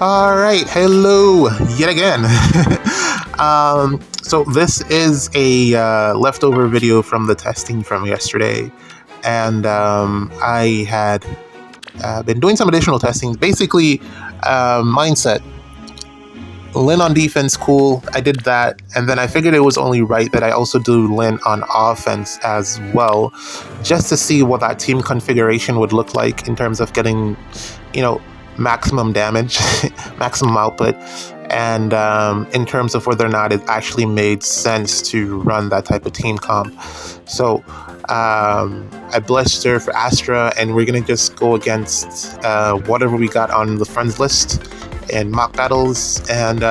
All right, hello yet again. So this is a leftover video from the testing from yesterday, and I had been doing some additional testing. Basically, mindset. Lin on defense, cool. I did that, and then I figured it was only right that I also do Lin on offense as well, just to see what that team configuration would look like in terms of getting, maximum damage, maximum output, and in terms of whether or not it actually made sense to run that type of team comp. So I blessed her for Astra, and we're gonna just go against whatever we got on the friends list and mock battles and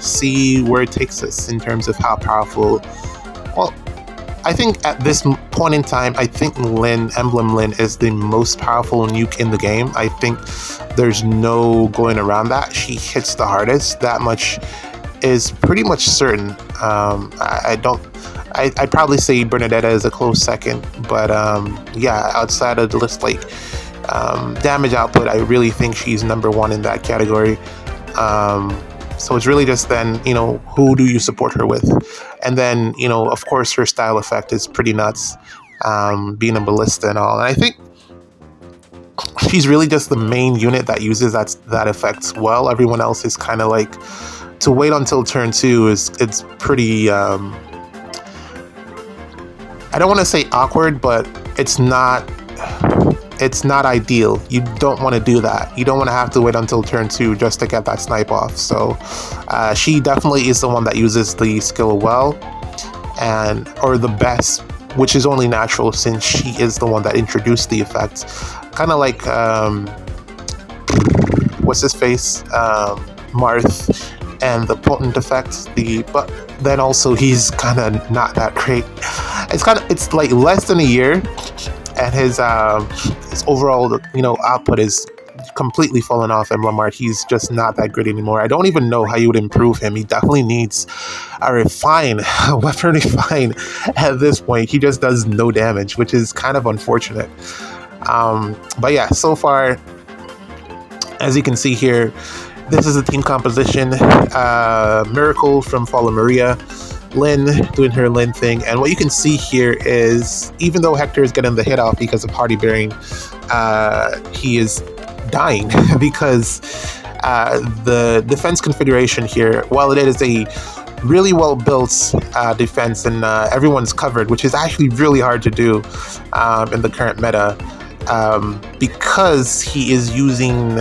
see where it takes us in terms of how powerful. Well, I think at this point in time, I think Emblem Lin is the most powerful nuke in the game. I think there's no going around that. She hits the hardest. That much is pretty much certain. I'd probably say Bernadetta is a close second, but yeah, outside of the list, damage output, I really think she's number one in that category. So it's really just then, who do you support her with? And then, of course, her style effect is pretty nuts, being a ballista and all. And I think she's really just the main unit that uses that effect well. Everyone else is kind of like, to wait until turn 2 it's pretty, I don't want to say awkward, but it's not ideal. You don't want to do that. You don't want to have to wait until turn 2 just to get that snipe off. So she definitely is the one that uses the skill well, or the best, which is only natural since she is the one that introduced the effect. Kind of like what's his face, Marth, and the potent effect. But then also he's kind of not that great. It's like less than a year, and his overall, output is completely fallen off. And Lamar, he's just not that good anymore. I don't even know how you would improve him. He definitely needs a weapon refine at this point. He just does no damage, which is kind of unfortunate. But yeah, so far, as you can see here, this is the team composition. Miracle from Fallen Maria, Lin doing her Lin thing, and what you can see here is, even though Hector is getting the hit off because of Hardy Bearing, he is dying because the defense configuration here, while it is a really well built defense and everyone's covered, which is actually really hard to do in the current meta, because he is using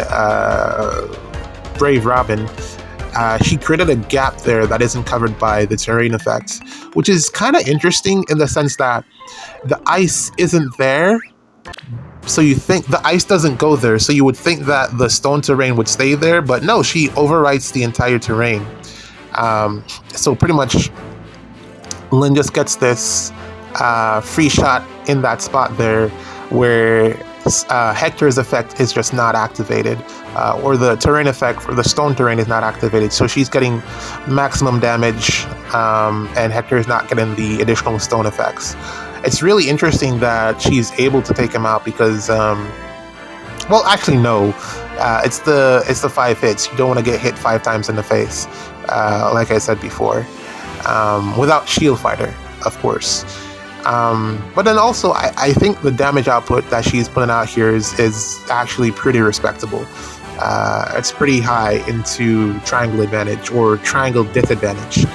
Brave Robin. She created a gap there that isn't covered by the terrain effect, which is kind of interesting in the sense that the ice isn't there. So you think the ice doesn't go there, so you would think that the stone terrain would stay there, but no, she overwrites the entire terrain. So pretty much Lin just gets this free shot in that spot there where Hector's effect is just not activated, or the terrain effect for the stone terrain is not activated, so she's getting maximum damage, and Hector is not getting the additional stone effects. It's really interesting that she's able to take him out because, well, actually no, it's the 5 hits. You don't want to get hit 5 times in the face, like I said before, without Shield Fighter, of course. But then also, I think the damage output that she's putting out here is actually pretty respectable. It's pretty high into triangle advantage or triangle disadvantage.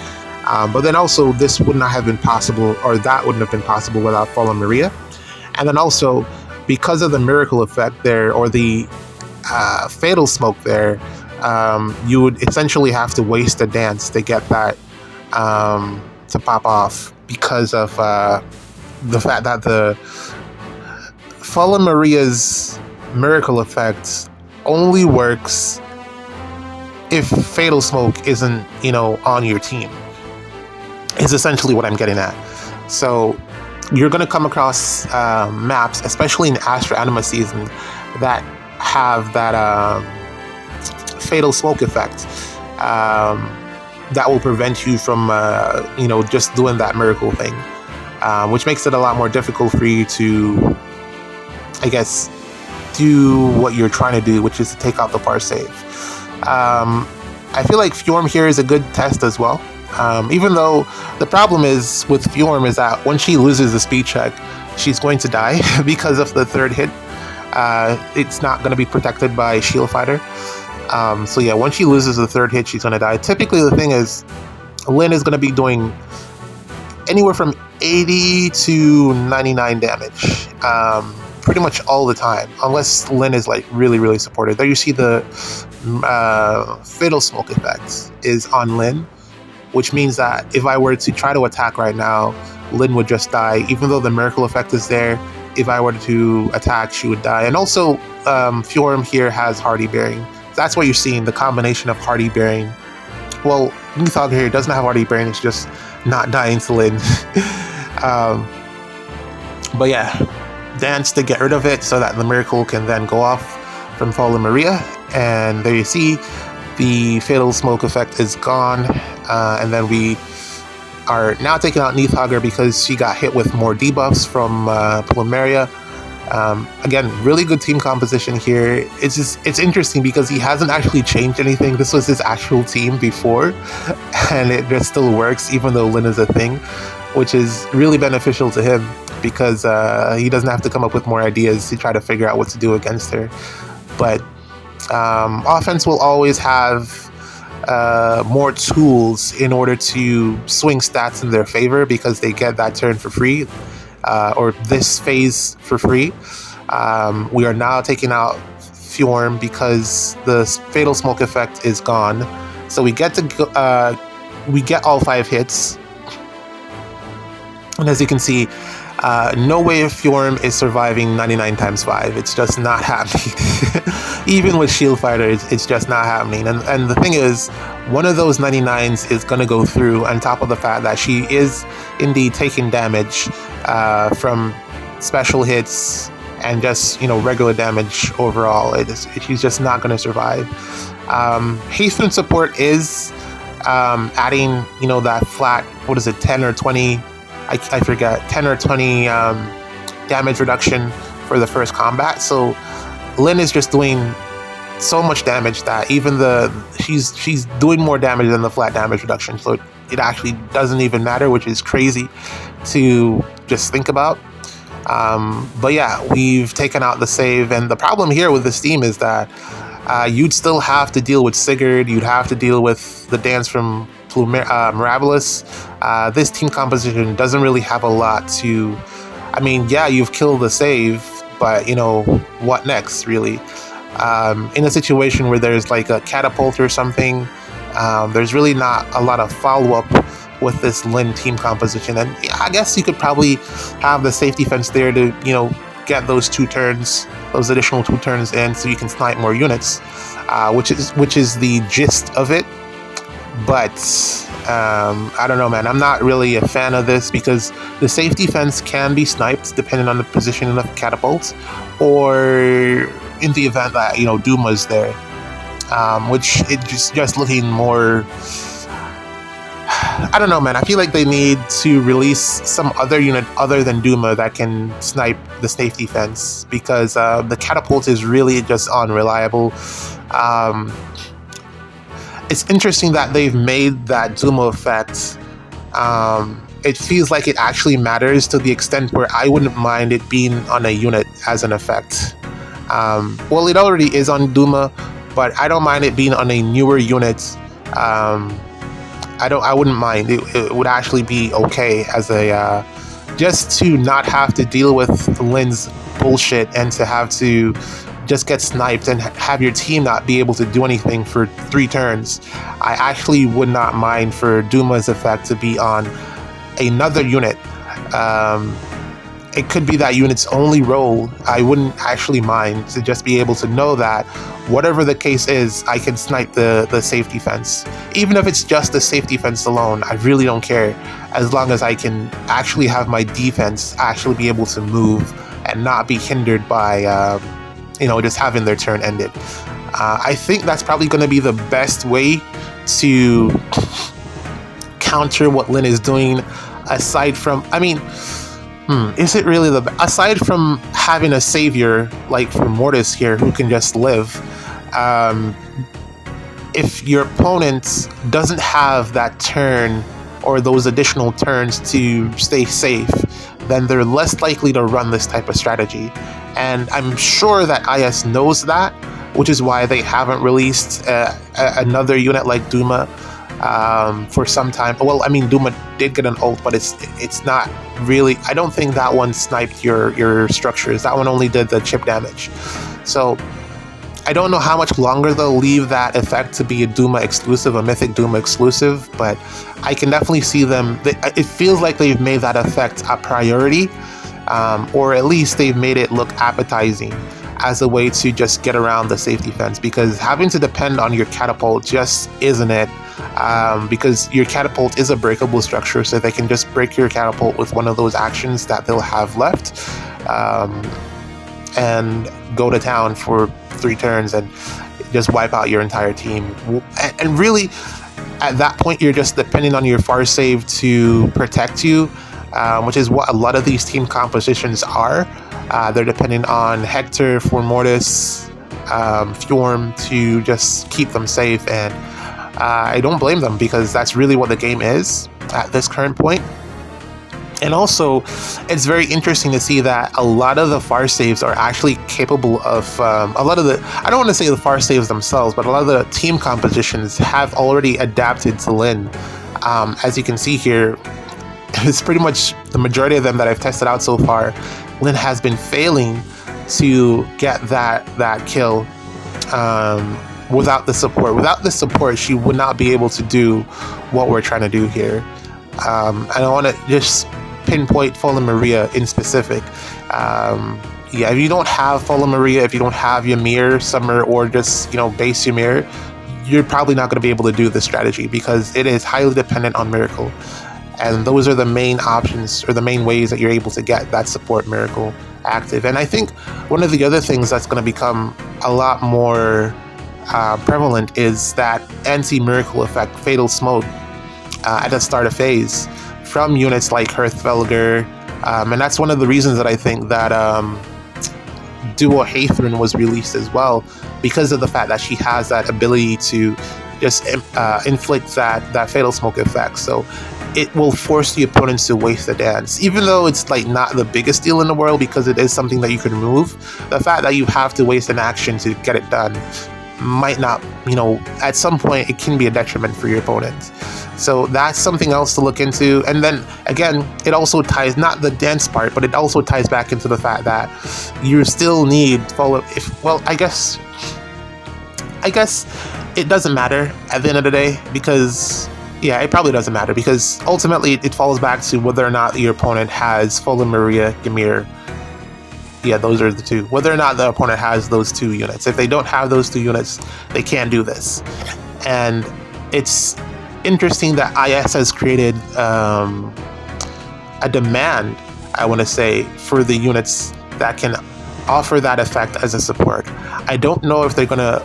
But then also, this would not have been possible, or that wouldn't have been possible without Fallen Maria. And then also, because of the miracle effect there, or the fatal smoke there, you would essentially have to waste a dance to get that to pop off, because of the fact that the Fallen Maria's miracle effect only works if Fatal Smoke isn't, on your team, is essentially what I'm getting at. So you're going to come across maps, especially in Astra Anima season, that have that Fatal Smoke effect. That will prevent you from, just doing that miracle thing, which makes it a lot more difficult for you to, I guess, do what you're trying to do, which is to take out the par save. I feel like Fjorm here is a good test as well. Even though the problem is with Fjorm is that when she loses the speed check, she's going to die because of the third hit. It's not going to be protected by Shield Fighter. So yeah, when she loses the third hit, she's going to die. Typically, the thing is, Lyn is going to be doing anywhere from 80 to 99 damage. Pretty much all the time, unless Lyn is like really supported. There you see the Fatal Smoke effect is on Lyn, which means that if I were to try to attack right now, Lyn would just die. Even though the Miracle effect is there, if I were to attack, she would die. And also, Fjorm here has Hardy Bearing. That's what you're seeing, the combination of Hardy Bearing. Well, Nithog here doesn't have Hardy Bearing, it's just not dying to Lyn. But yeah, dance to get rid of it so that the Miracle can then go off from Fallen Maria. And there you see the Fatal Smoke effect is gone. And then we are now taking out Nithogger because she got hit with more debuffs from Plumeria. Again, really good team composition here. It's interesting because he hasn't actually changed anything. This was his actual team before, and it just still works even though Lyn is a thing, which is really beneficial to him because he doesn't have to come up with more ideas to try to figure out what to do against her. But offense will always have more tools in order to swing stats in their favor because they get that turn for free. Or this phase for free. We are now taking out Fjorm because the Fatal Smoke effect is gone. So we get to we get all 5 hits. And as you can see, no way if Fjorm is surviving 99 times 5. It's just not happening. Even with Shield Fighter, it's just not happening. And the thing is, one of those 99s is going to go through, on top of the fact that she is indeed taking damage from special hits and just, regular damage overall. She's just not going to survive. Hasten support is adding, that flat, 10 or 20, I forget, 10 or 20 damage reduction for the first combat. So Lyn is just doing so much damage that even she's doing more damage than the flat damage reduction. So it actually doesn't even matter, which is crazy to just think about. But yeah, we've taken out the save, and the problem here with this team is that you'd still have to deal with Sigurd, you'd have to deal with the dance from Mirabilis. This team composition doesn't really have a lot to... yeah, you've killed the save, but, what next, really? In a situation where there's like a catapult or something, there's really not a lot of follow-up with this Lyn team composition. And I guess you could probably have the safety fence there to, get those additional 2 turns in so you can snipe more units, which is the gist of it. But I don't know, man. I'm not really a fan of this because the safety fence can be sniped depending on the position of the catapult, or in the event that Duma's there, which it's just looking more. I don't know, man. I feel like they need to release some other unit other than Duma that can snipe the safety fence because the catapult is really just unreliable. It's interesting that they've made that Duma effect. It feels like it actually matters to the extent where I wouldn't mind it being on a unit as an effect. Well, it already is on Duma, but I don't mind it being on a newer unit. I wouldn't mind. It would actually be okay as a just to not have to deal with Lyn's bullshit and to have to just get sniped and have your team not be able to do anything for 3 turns. I actually would not mind for Duma's effect to be on another unit. It could be that unit's only role. I wouldn't actually mind to just be able to know that whatever the case is, I can snipe the safety fence. Even if it's just the safety fence alone, I really don't care, as long as I can actually have my defense actually be able to move and not be hindered by just having their turn ended. I think that's probably going to be the best way to counter what Lyn is doing, aside from, is it really aside from having a savior like for Mortis here who can just live, if your opponent doesn't have that turn or those additional turns to stay safe, then they're less likely to run this type of strategy. And I'm sure that IS knows that, which is why they haven't released another unit like Duma for some time. Well, I mean, Duma did get an ult, but it's not really. I don't think that one sniped your structures. That one only did the chip damage. So I don't know how much longer they'll leave that effect to be a Duma exclusive, a Mythic Duma exclusive, but I can definitely see them. It feels like they've made that effect a priority, or at least they've made it look appetizing as a way to just get around the safety fence, because having to depend on your catapult just isn't it, because your catapult is a breakable structure, so they can just break your catapult with one of those actions that they'll have left, and go to town for 3 turns and just wipe out your entire team. And really, at that point, you're just depending on your far save to protect you, which is what a lot of these team compositions are. They're depending on Hector, Formortis, Fjorm to just keep them safe, and I don't blame them, because that's really what the game is at this current point. And also, it's very interesting to see that a lot of the far saves are actually capable of, a lot of the, I don't want to say the far saves themselves, but a lot of the team compositions have already adapted to Lin. As you can see here, it's pretty much the majority of them that I've tested out so far, Lin has been failing to get that kill without the support. Without the support, she would not be able to do what we're trying to do here. And I want to just pinpoint Fallen Maria in specific. If you don't have Fallen Maria, if you don't have Ymir, Summer, or just base Ymir, you're probably not going to be able to do this strategy, because it is highly dependent on Miracle. And those are the main options, or the main ways that you're able to get that support Miracle active. And I think one of the other things that's going to become a lot more prevalent is that anti-Miracle effect, Fatal Smoke, at the start of phase from units like Hearthvelger. And that's one of the reasons that I think that Duo Hathrin was released as well, because of the fact that she has that ability to just inflict that Fatal Smoke effect. So it will force the opponents to waste the dance, even though it's like not the biggest deal in the world, because it is something that you can remove. The fact that you have to waste an action to get it done might not, at some point it can be a detriment for your opponent. So that's something else to look into. And then again, it also ties, not the dance part, but it also ties back into the fact that you still need I guess it doesn't matter at the end of the day, because it probably doesn't matter, because ultimately it falls back to whether or not your opponent has Fallen Maria, Ymir. Those are the two. Whether or not the opponent has those 2 units. If they don't have those 2 units, they can't do this. And it's interesting that IS has created a demand, I want to say, for the units that can offer that effect as a support. I don't know if they're gonna,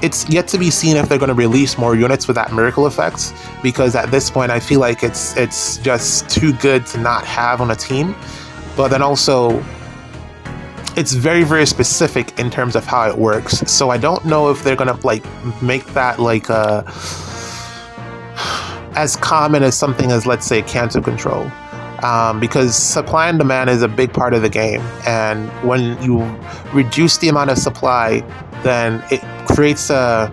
it's yet to be seen if they're gonna release more units with that Miracle effect, because at this point I feel like it's just too good to not have on a team. But then also, it's very, very specific in terms of how it works. So I don't know if they're gonna make that as common as something as, let's say, Cancer Control. Because supply and demand is a big part of the game, and when you reduce the amount of supply, then it creates a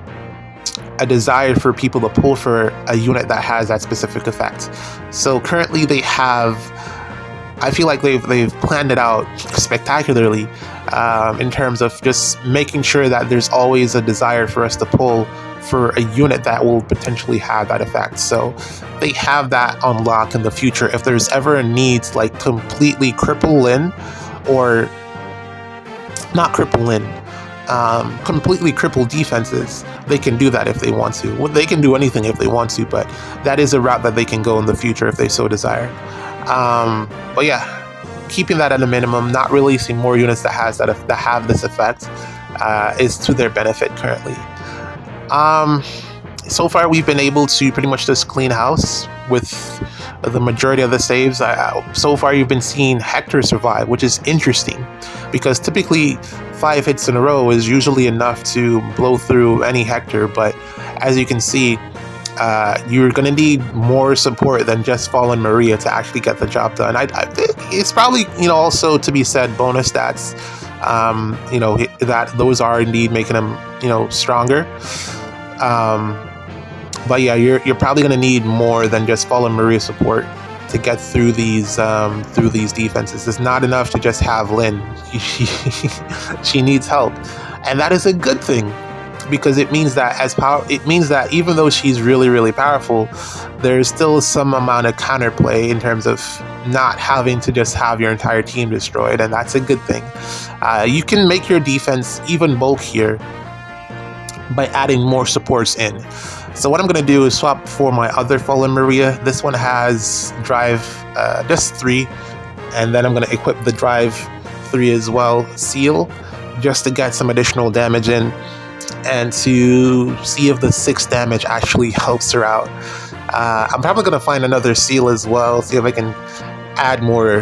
desire for people to pull for a unit that has that specific effect. So currently they have, I feel like they've planned it out spectacularly, in terms of just making sure that there's always a desire for us to pull for a unit that will potentially have that effect. So they have that on lock in the future. If there's ever a need to completely cripple Lin, or not cripple Lin, completely cripple defenses, they can do that if they want to. Well, they can do anything if they want to, but that is a route that they can go in the future if they so desire. But keeping that at a minimum, not releasing more units that have this effect, is to their benefit currently. so far we've been able to pretty much just clean house with the majority of the saves. So far you've been seeing Hector survive, which is interesting because typically 5 hits in a row is usually enough to blow through any Hector, but as you can see, you're going to need more support than just Fallen Maria to actually get the job done. It's probably, also to be said, bonus stats, that those are indeed making them, stronger. But yeah, you're probably going to need more than just Fallen Maria support to get through these defenses. It's not enough to just have Lynn. She needs help, and that is a good thing because it means that even though she's really, really powerful, there's still some amount of counterplay in terms of not having to just have your entire team destroyed, and that's a good thing. You can make your defense even bulkier by adding more supports in. So what I'm going to do is swap for my other Fallen Maria. This one has drive just 3, and then I'm going to equip the drive 3 as well, seal, just to get some additional damage in and to see if the 6 damage actually helps her out. I'm probably going to find another seal as well, see if I can add more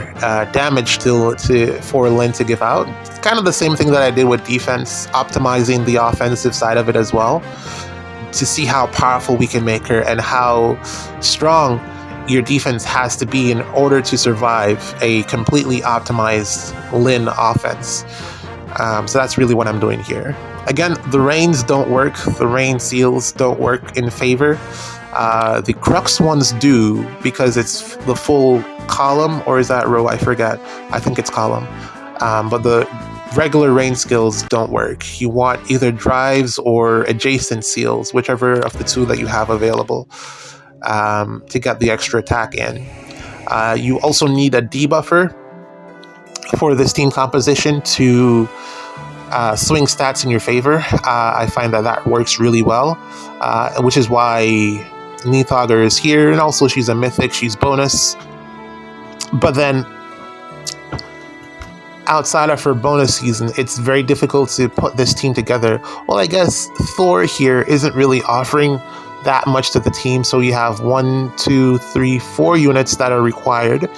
damage for Lynn to give out. It's kind of the same thing that I did with defense, optimizing the offensive side of it as well, to see how powerful we can make her and how strong your defense has to be in order to survive a completely optimized Lynn offense. So that's really what I'm doing here. Again, the rains don't work. The rain seals don't work in favor. The crux ones do because it's the full column, or is that row? I forget. I think it's column. But the regular rain skills don't work. You want either drives or adjacent seals, whichever of the two that you have available, to get the extra attack in. You also need a debuffer for this team composition to swing stats in your favor. I find that works really well, which is why Neathauger is here, and also she's a mythic, she's bonus. But then outside of her bonus season, it's very difficult to put this team together. Well, I guess Thor here isn't really offering that much to the team, so you have 1, 2, 3, 4 units that are required,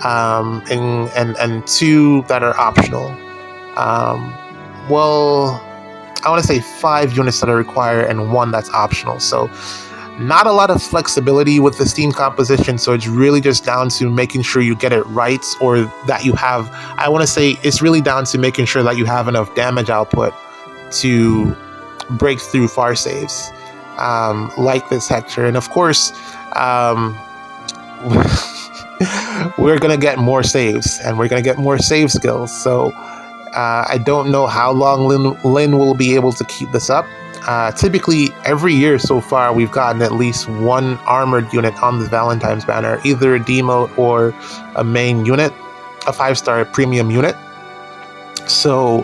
and 2 that are optional. Well, I want to say 5 units that are required and 1 that's optional. So not a lot of flexibility with the team composition, so it's really just down to making sure you get it right, or that you have, I want to say it's really down to making sure that you have enough damage output to break through far saves, like this Hector. And of course, we're going to get more saves, and we're going to get more save skills. So I don't know how long Lynn will be able to keep this up. Typically, every year so far, we've gotten at least 1 armored unit on the Valentine's banner, either a demote or a main unit, a 5-star premium unit. So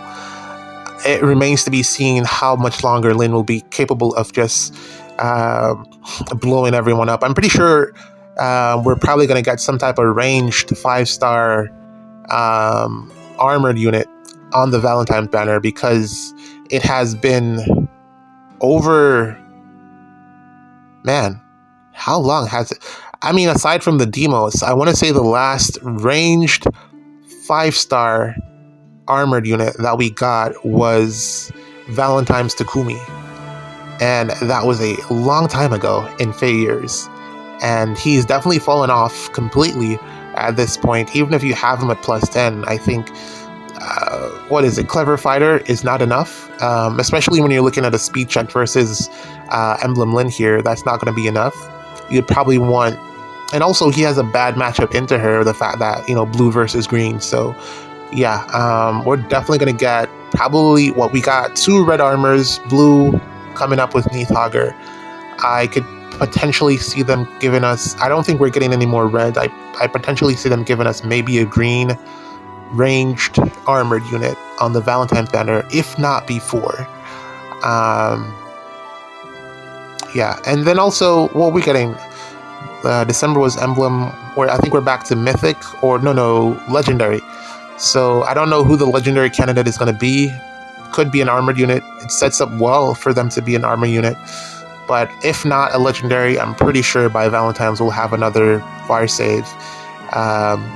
it remains to be seen how much longer Lynn will be capable of just blowing everyone up. I'm pretty sure we're probably going to get some type of ranged 5-star armored unit on the Valentine's banner, because it has been over, man, how long has it? I mean, aside from the demos, I want to say the last ranged 5-star armored unit that we got was Valentine's Takumi, and that was a long time ago in Fae years, and he's definitely fallen off completely at this point. Even if you have him at plus 10, I think Clever Fighter is not enough, especially when you're looking at a speed check versus Emblem Lynn here. That's not going to be enough. You'd probably want, and also he has a bad matchup into her, the fact that, blue versus green. So yeah, we're definitely going to get probably what we got, 2 red armors, blue coming up with Neathauger. I could potentially see them giving us, I don't think we're getting any more red. I potentially see them giving us maybe a green ranged armored unit on the Valentine's banner, if not before. Yeah, and then also what we're getting, December was Emblem, where I think we're back to Mythic, or no, Legendary. So I don't know who the Legendary candidate is going to be. Could be an armored unit. It sets up well for them to be an armor unit. but if not a legendary, I'm pretty sure by Valentine's we'll have another fire save.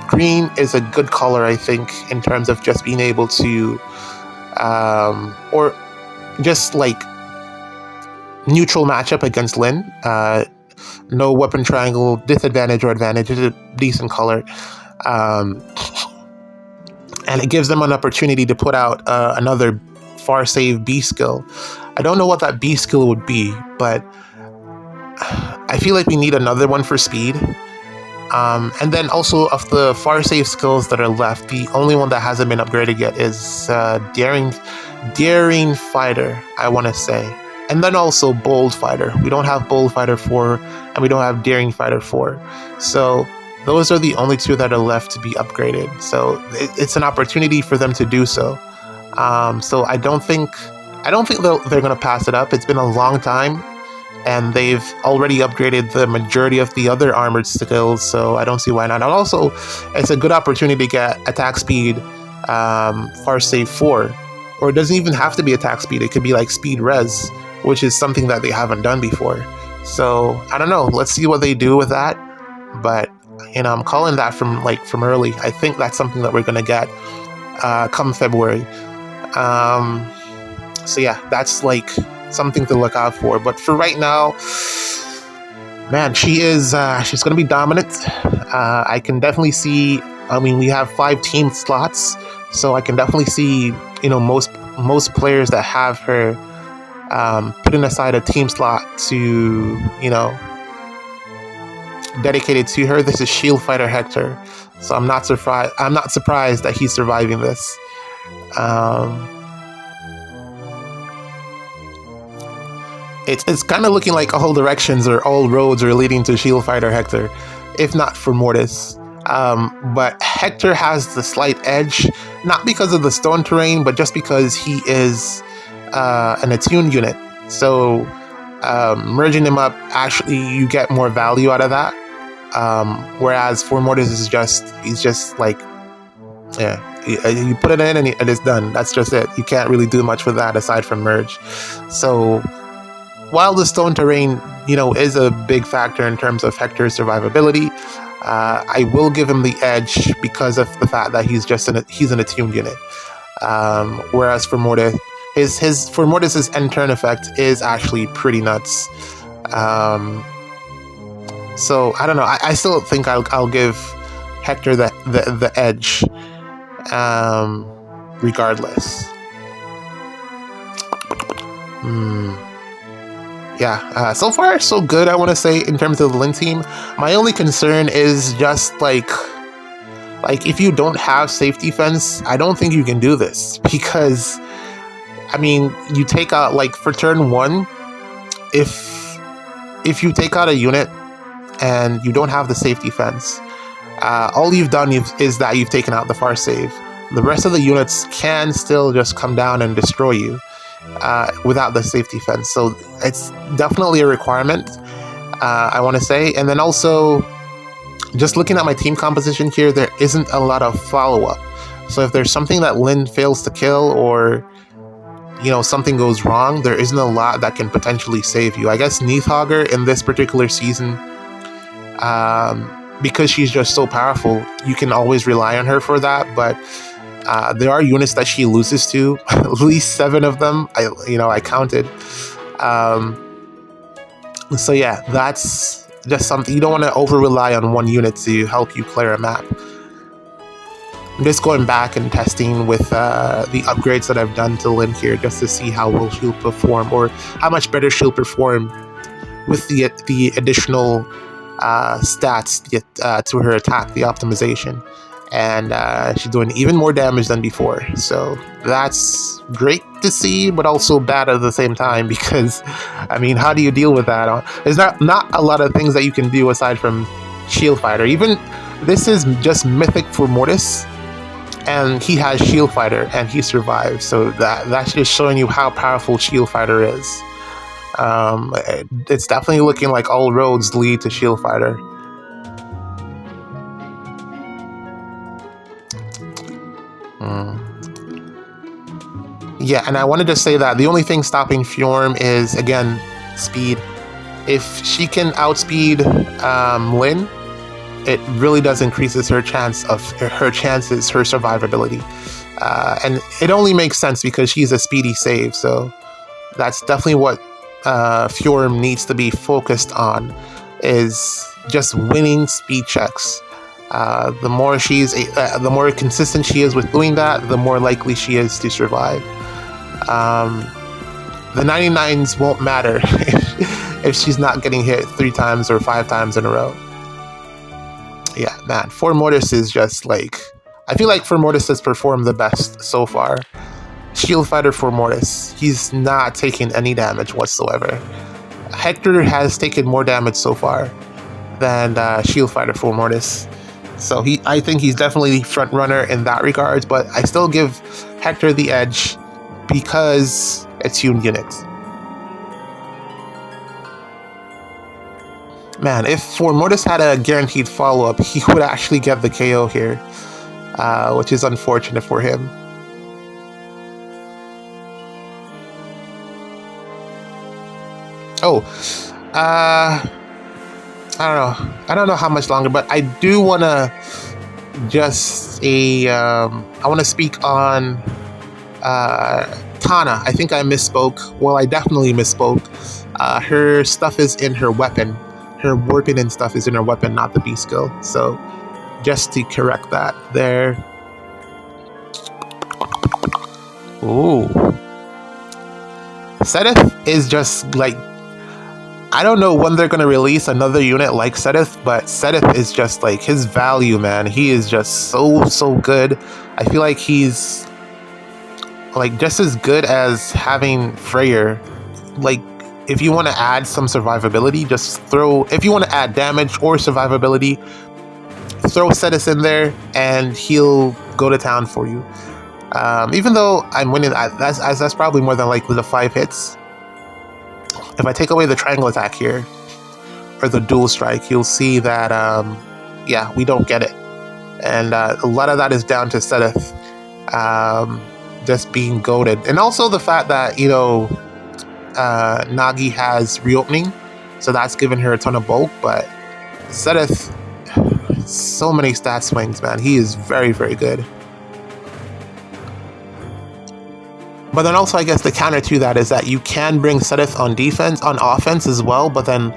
Green is a good color, I think, in terms of just being able to, or just like neutral matchup against Lynn. No weapon triangle, disadvantage or advantage is a decent color. And it gives them an opportunity to put out another far save B skill. I don't know what that B skill would be, but I feel like we need another one for speed. And then also of the far save skills that are left, the only one that hasn't been upgraded yet is Daring Fighter, I want to say. And then also Bold Fighter. We don't have Bold Fighter 4, and we don't have Daring Fighter 4. So those are the only two that are left to be upgraded. So it's an opportunity for them to do so. So I don't think they're going to pass it up. It's been a long time, and they've already upgraded the majority of the other armored skills, so I don't see why not. And also, it's a good opportunity to get attack speed, far save 4. Or it doesn't even have to be attack speed. It could be like speed res, which is something that they haven't done before. So I don't know. Let's see what they do with that. But I'm calling that from early. I think that's something that we're gonna get come February. So yeah, that's like something to look out for. But for right now, man, she's gonna be dominant. I can definitely see. I mean, we have 5 team slots, so I can definitely see most players that have her putting aside a team slot to dedicated to her. This is Shield Fighter Hector, so I'm not surprised that he's surviving this. It's kind of looking like all directions or all roads are leading to Shield Fighter Hector, if not for Mortis. But Hector has the slight edge, not because of the stone terrain, but just because he is an attuned unit. So merging him up, actually, you get more value out of that. Whereas for Mortis, he's just like, yeah, you put it in and it's done. That's just it. You can't really do much with that aside from merge. So while the stone terrain, is a big factor in terms of Hector's survivability, I will give him the edge because of the fact that he's an attuned unit. Whereas for Mortis, for Mortis's end turn effect is actually pretty nuts. So I don't know. I still think I'll give Hector the edge, regardless. Yeah, so far so good, I want to say, in terms of the Lin team. My only concern is just like if you don't have safety fence, I don't think you can do this, because I mean, you take out, like, for turn 1, if you take out a unit and you don't have the safety fence, all you've done is that you've taken out the far save. The rest of the units can still just come down and destroy you without the safety fence. So it's definitely a requirement, I want to say. And then also, just looking at my team composition here, there isn't a lot of follow-up. So if there's something that Lin fails to kill, or something goes wrong, there isn't a lot that can potentially save you. I guess Neathhogger in this particular season, because she's just so powerful, you can always rely on her for that. But there are units that she loses to, at least 7 of them. I counted. So yeah, that's just something. You don't want to over rely on one unit to help you clear a map. I'm just going back and testing with the upgrades that I've done to Lin here, just to see how well she'll perform, or how much better she'll perform with the additional stats to her attack, the optimization. And she's doing even more damage than before. So that's great to see, but also bad at the same time, because, I mean, how do you deal with that? There's not a lot of things that you can do aside from Shield Fighter. Even this is just mythic for Mortis, and he has Shield Fighter, and he survives. So that's just showing you how powerful Shield Fighter is. It's definitely looking like all roads lead to Shield Fighter. Yeah, and I wanted to say that the only thing stopping Fjorm is, again, speed. If she can outspeed Lynn, it really does increases her chances, her survivability. And it only makes sense because she's a speedy save, so that's definitely what Fjorm needs to be focused on, is just winning speed checks. The more consistent she is with doing that, the more likely she is to survive. The 99s won't matter if she's not getting hit 3 times or 5 times in a row. Yeah, man, Formortis is just like... I feel like Formortis has performed the best so far. Shield Fighter Formortis, he's not taking any damage whatsoever. Hector has taken more damage so far than Shield Fighter Formortis. So I think he's definitely the front runner in that regard, but I still give Hector the edge because it's tuned units. Man, if Formortis had a guaranteed follow-up, he would actually get the KO here, which is unfortunate for him. Oh, I don't know how much longer, but I do want to I want to speak on Tana. I think I misspoke. Well, I definitely misspoke. Her stuff is in her weapon. Her warping and stuff is in her weapon, not the B skill. So just to correct that there. Ooh. Sedith is just like... I don't know when they're going to release another unit like Sedith, but Sedith is just like, his value, man. He is just so good. I feel like he's like just as good as having Freyr. Like, if you want to add some survivability, if you want to add damage or survivability, throw Sedith in there and he'll go to town for you. Even though I'm winning, that's probably more than likely the 5 hits. If I take away the triangle attack here, or the dual strike, you'll see that, yeah, we don't get it. And a lot of that is down to Sedith just being goated. And also the fact that, you know, Nagi has reopening, so that's given her a ton of bulk, but Sedith, so many stat swings, man. He is very, very good. But then also, I guess the counter to that is that you can bring Sedith on offense as well. But then,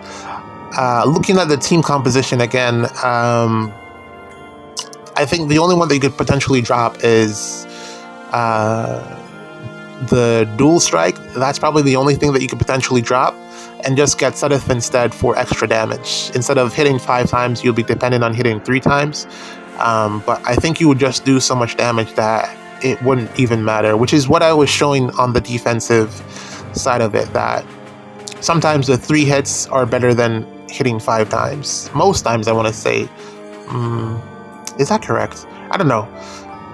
looking at the team composition again, I think the only one that you could potentially drop is the dual strike. That's probably the only thing that you could potentially drop, and just get Sedith instead for extra damage. Instead of hitting 5 times, you'll be dependent on hitting 3 times. But I think you would just do so much damage that it wouldn't even matter, which is what I was showing on the defensive side of it, that sometimes the 3 hits are better than hitting 5 times. Most times, I want to say. Is that correct? I don't know.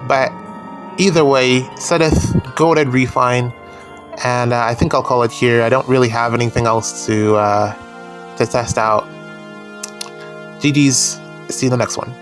But either way, Sedith, goated refine, and I think I'll call it here. I don't really have anything else to test out. GG's. See you in the next one.